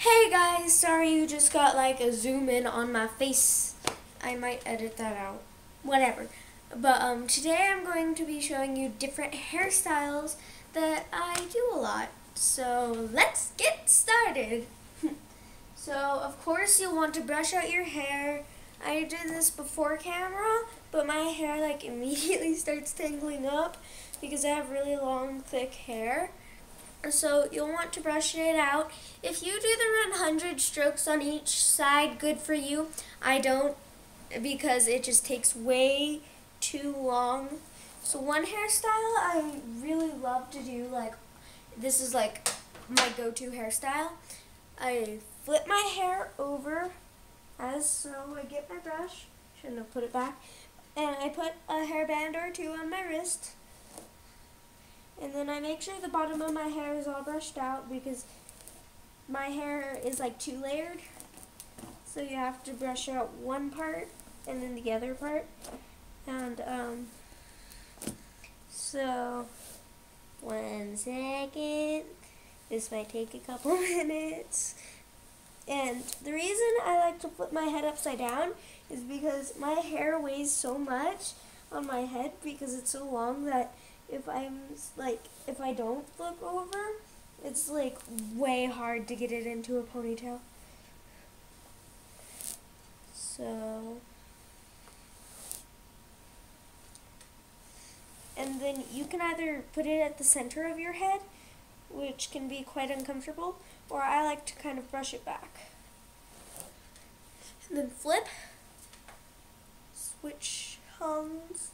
Hey guys, sorry you just got like a zoom in on my face. I might edit that out. Whatever. But today I'm going to be showing you different hairstyles that I do a lot. So let's get started. So of course you'll want to brush out your hair. I did this before camera, but my hair like immediately starts tangling up because I have really long, thick hair. So you'll want to brush it out. If you do the 100 strokes on each side, good for you. I don't, because it just takes way too long. So one hairstyle I really love to do, like this is like my go-to hairstyle. I flip my hair over as so. I get my brush, shouldn't have put it back, and I put a hairband or two on my wrist. And then I make sure the bottom of my hair is all brushed out because my hair is like 2-layered. So you have to brush out one part and then the other part. And so 1 second. This might take a couple minutes. And the reason I like to flip my head upside down is because my hair weighs so much on my head because it's so long that if I don't flip over, it's like way hard to get it into a ponytail. So, and then you can either put it at the center of your head, which can be quite uncomfortable, or I like to kind of brush it back. And then flip, switch hands.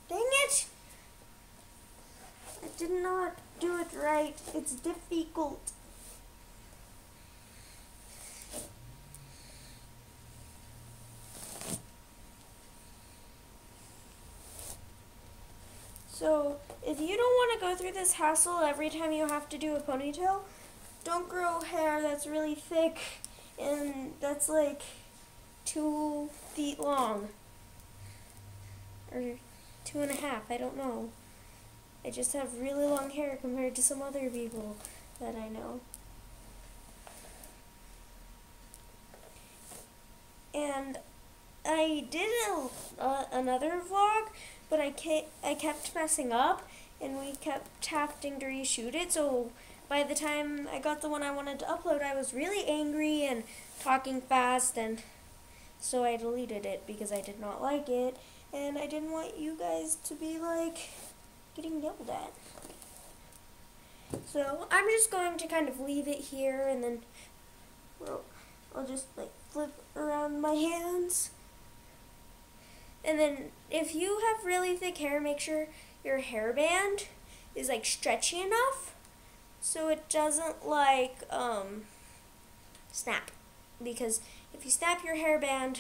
Dang it! I did not do it right. It's difficult. So, if you don't want to go through this hassle every time you have to do a ponytail, don't grow hair that's really thick and that's like 2 feet long. Or 2.5, I don't know. I just have really long hair compared to some other people that I know. And I did another vlog, but I kept messing up, and we kept having to reshoot it, so by the time I got the one I wanted to upload, I was really angry and talking fast, and so I deleted it because I did not like it. And I didn't want you guys to be like getting yelled at. So I'm just going to kind of leave it here and then I'll just like flip around my hands. And then if you have really thick hair, make sure your hairband is like stretchy enough so it doesn't like snap. Because if you snap your hairband,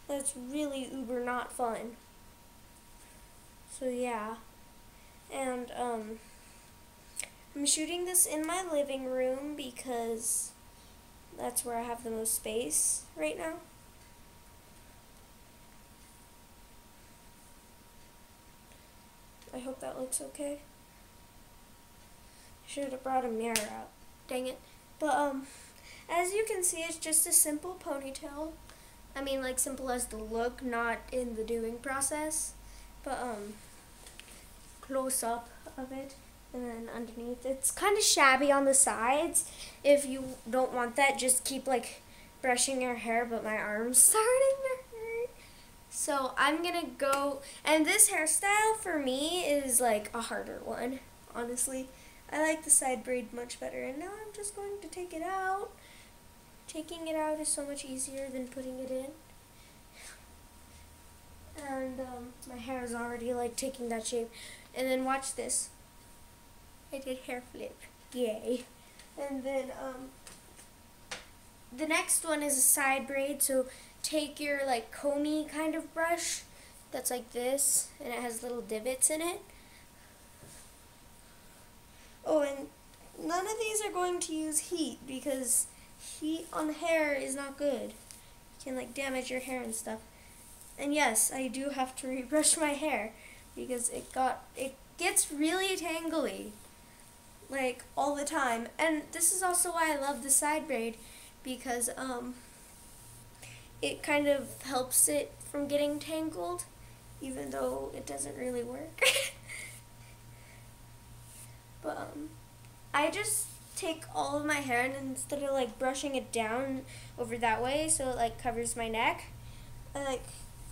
that's really uber not fun. So yeah. And I'm shooting this in my living room because that's where I have the most space right now. I hope that looks okay. I should have brought a mirror out. Dang it. But as you can see, it's just a simple ponytail. I mean, like, simple as the look, not in the doing process, but close up of it, and then underneath. It's kind of shabby on the sides. If you don't want that, just keep like brushing your hair, but my arm's starting to hurt. So I'm gonna go, and this hairstyle for me is like a harder one, honestly. I like the side braid much better, and now I'm just going to take it out. Taking it out is so much easier than putting it in. And my hair is already like taking that shape. And then watch this. I did hair flip. Yay. And then the next one is a side braid. So take your like comb-y kind of brush that's like this, and it has little divots in it. Oh, and none of these are going to use heat because heat on hair is not good. It can like damage your hair and stuff. And yes, I do have to rebrush my hair because it gets really tangly. like all the time. And this is also why I love the side braid, because it kind of helps it from getting tangled, even though it doesn't really work. But I just take all of my hair, and instead of like brushing it down over that way so it like covers my neck, I like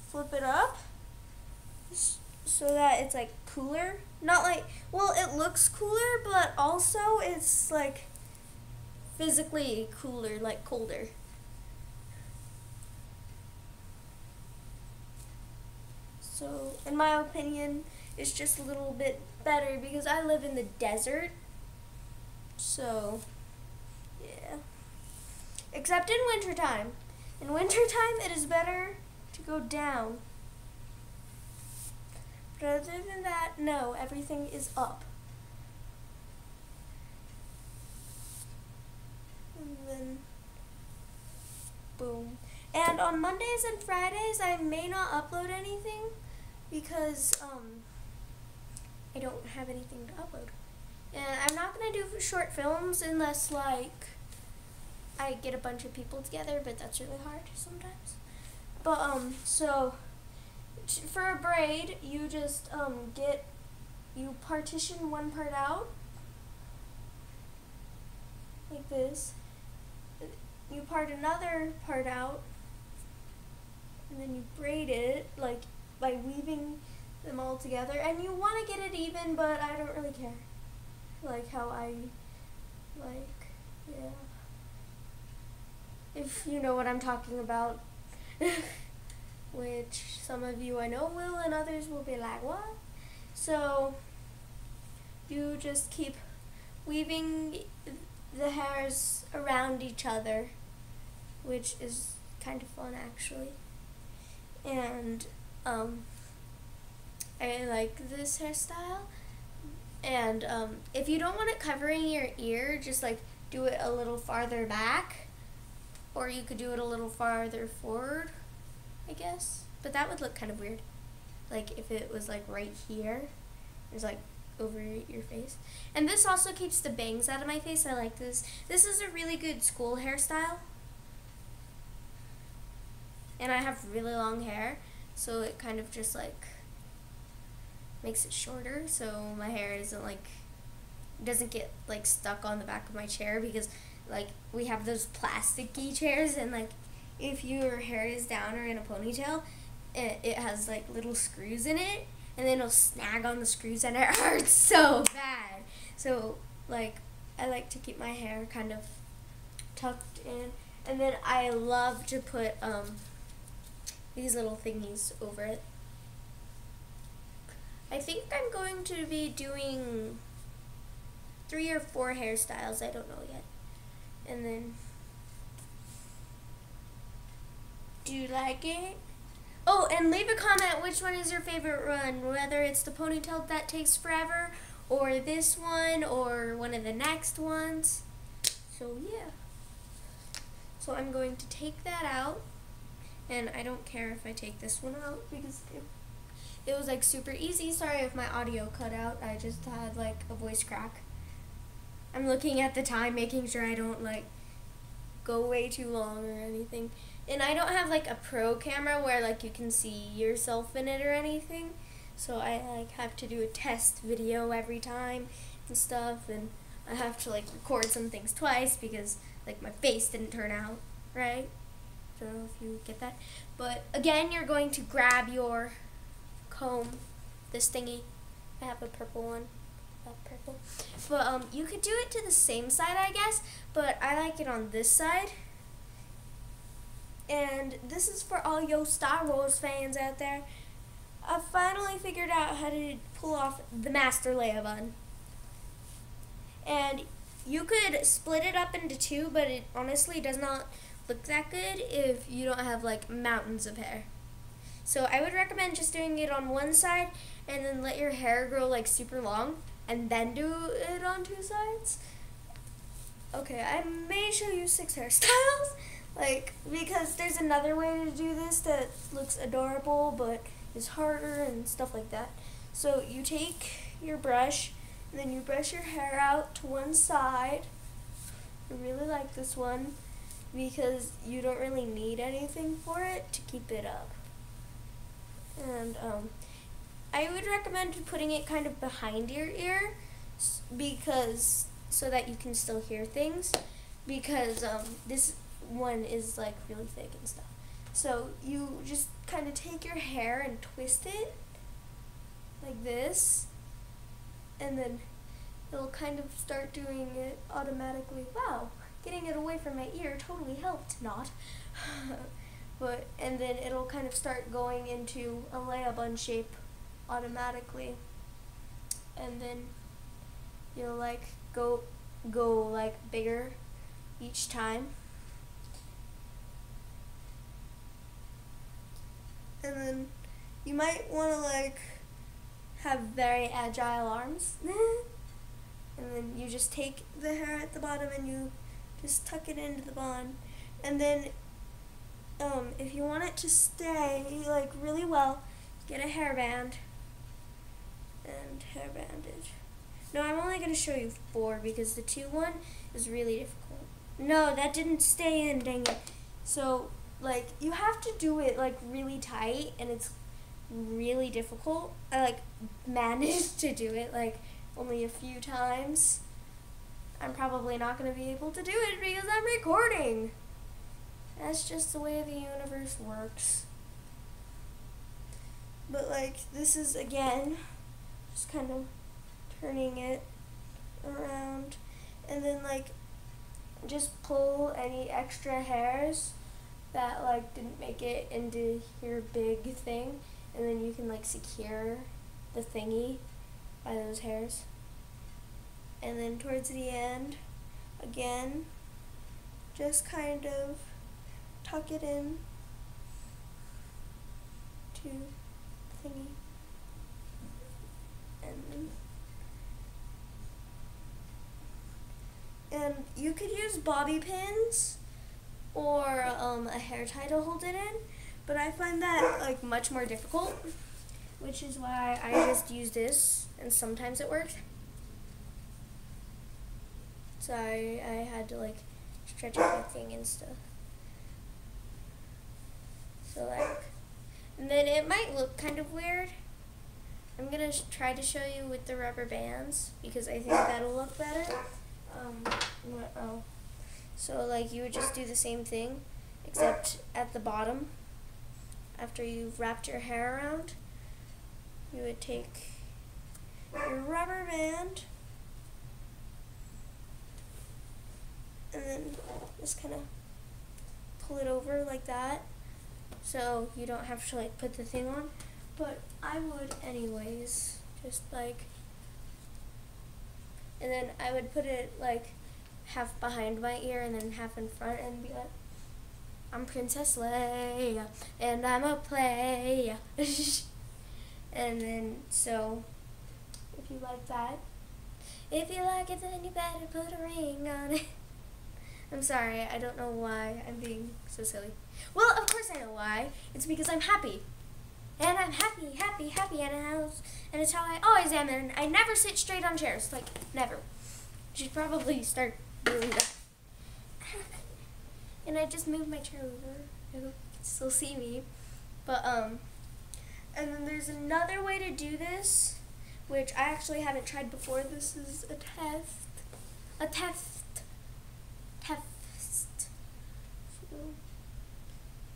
flip it up so that it's like cooler. Not like, well, it looks cooler, but also it's like physically cooler, like colder. So, in my opinion, it's just a little bit better because I live in the desert. So, yeah. Except in wintertime. In wintertime, it is better to go down. But other than that, no, everything is up. And then, boom. And on Mondays and Fridays, I may not upload anything because I don't have anything to upload. And I'm not going to do short films unless, like, I get a bunch of people together, but that's really hard sometimes. But, so, for a braid, you just, you partition one part out, like this. You part another part out, and then you braid it, like, by weaving them all together. And you want to get it even, but I don't really care. Like how I, like, yeah. If you know what I'm talking about. Which some of you I know will, and others will be like, what? So, you just keep weaving the hairs around each other, which is kind of fun actually. And I like this hairstyle. And if you don't want it covering your ear, just like do it a little farther back, or you could do it a little farther forward, I guess. But that would look kind of weird, like if it was like right here, it's like over your face. And this also keeps the bangs out of my face. I like this. This is a really good school hairstyle. And I have really long hair, so it kind of just like makes it shorter, so my hair isn't like, doesn't get like stuck on the back of my chair, because like we have those plasticky chairs, and like if your hair is down or in a ponytail, it has like little screws in it, and then it'll snag on the screws and it hurts so bad. So like I like to keep my hair kind of tucked in, and then I love to put these little thingies over it. I think I'm going to be doing 3 or 4 hairstyles, I don't know yet. And then, do you like it? Oh, and leave a comment which one is your favorite run, whether it's the ponytail that takes forever, or this one, or one of the next ones. So yeah. So I'm going to take that out, and I don't care if I take this one out because it was like super easy. Sorry if my audio cut out. I just had like a voice crack. I'm looking at the time, making sure I don't like go way too long or anything. And I don't have like a pro camera where like you can see yourself in it or anything. So I like have to do a test video every time and stuff, and I have to like record some things twice because like my face didn't turn out right. I don't know if you get that. But again, you're going to grab your comb, this thingy. I have a purple one, purple. But you could do it to the same side, I guess, but I like it on this side. And this is for all yo Star Wars fans out there. I finally figured out how to pull off the Master Leia bun. And you could split it up into 2, but it honestly does not look that good if you don't have like mountains of hair. So I would recommend just doing it on one side and then let your hair grow like super long and then do it on 2 sides. Okay, I may show you 6 hairstyles, like, because there's another way to do this that looks adorable but is harder and stuff like that. So you take your brush And then you brush your hair out to one side. I really like this one because you don't really need anything for it to keep it up. And I would recommend putting it kind of behind your ear because so that you can still hear things, because this one is like really thick and stuff. So you just kind of take your hair and twist it like this, and then it'll kind of start doing it automatically. Wow, getting it away from my ear totally helped, not. And then it'll kind of start going into a lay-a bun shape automatically. And then you'll like go like bigger each time. And then you might want to like have very agile arms. And then you just take the hair at the bottom and you just tuck it into the bun. And then if you want it to stay like really well, get a hairband and hairband it. No, I'm only going to show you 4 because the 2 one is really difficult. No, that didn't stay in, dang it. So like you have to do it like really tight, and it's really difficult. I like managed to do it like only a few times. I'm probably not going to be able to do it because I'm recording. That's just the way the universe works. But like this is again just kind of turning it around, and then like just pull any extra hairs that like didn't make it into your big thing, and then you can like secure the thingy by those hairs. And then towards the end, again, just kind of tuck it in to the thingy. And you could use bobby pins or a hair tie to hold it in, but I find that like much more difficult, which is why I just use this, and sometimes it works. So I had to like stretch out my thing and stuff. So like, and then it might look kind of weird. I'm gonna try to show you with the rubber bands because I think that'll look better. So like you would just do the same thing, except at the bottom, after you've wrapped your hair around, you would take your rubber band and then just kind of pull it over like that, so you don't have to like put the thing on, but I would anyways, just like, and then I would put it like half behind my ear and then half in front and be like, I'm Princess Leia and I'm a playa. And then, so, if you like that, if you like it, then you better put a ring on it. I'm sorry, I don't know why I'm being so silly. Well, of course I know why. It's because I'm happy. And I'm happy, and it's how I always am, and I never sit straight on chairs, like, never. You should probably start doing that. And I just moved my chair over. I hope you can still see me. But, and then there's another way to do this, which I actually haven't tried before. This is a test. A test.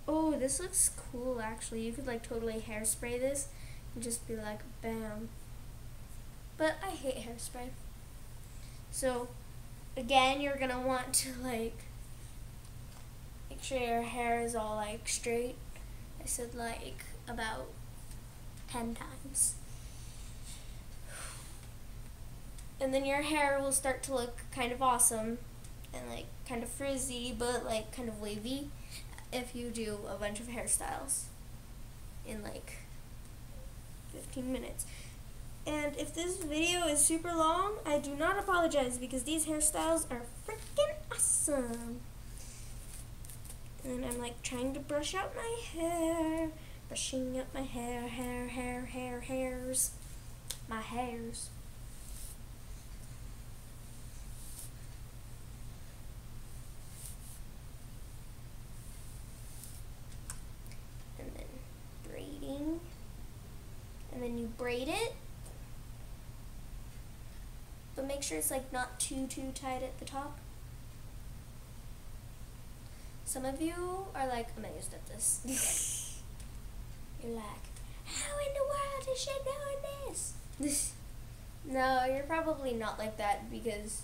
Oh, this looks cool actually. You could like totally hairspray this and just be like bam. But I hate hairspray. So again, you're gonna want to like make sure your hair is all like straight. I said like about 10 times. And then your hair will start to look kind of awesome and like kind of frizzy, but like kind of wavy if you do a bunch of hairstyles in like 15 minutes. And if this video is super long, I do not apologize because these hairstyles are freaking awesome. And I'm like trying to brush out my hair, brushing up my hair, hairs, my hairs. then you braid it. But make sure it's like not too tight at the top. Some of you are like amazed at this. You're like, how in the world is she doing this? No, you're probably not like that because,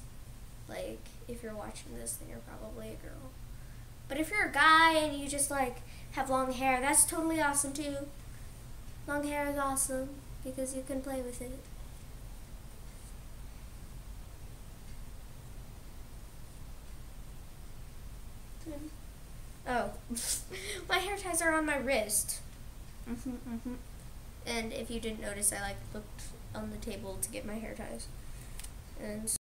like, if you're watching this, then you're probably a girl. But if you're a guy and you just, like, have long hair, that's totally awesome, too. Long hair is awesome because you can play with it. Oh, my hair ties are on my wrist. And if you didn't notice, I, like, looked on the table to get my hair ties. And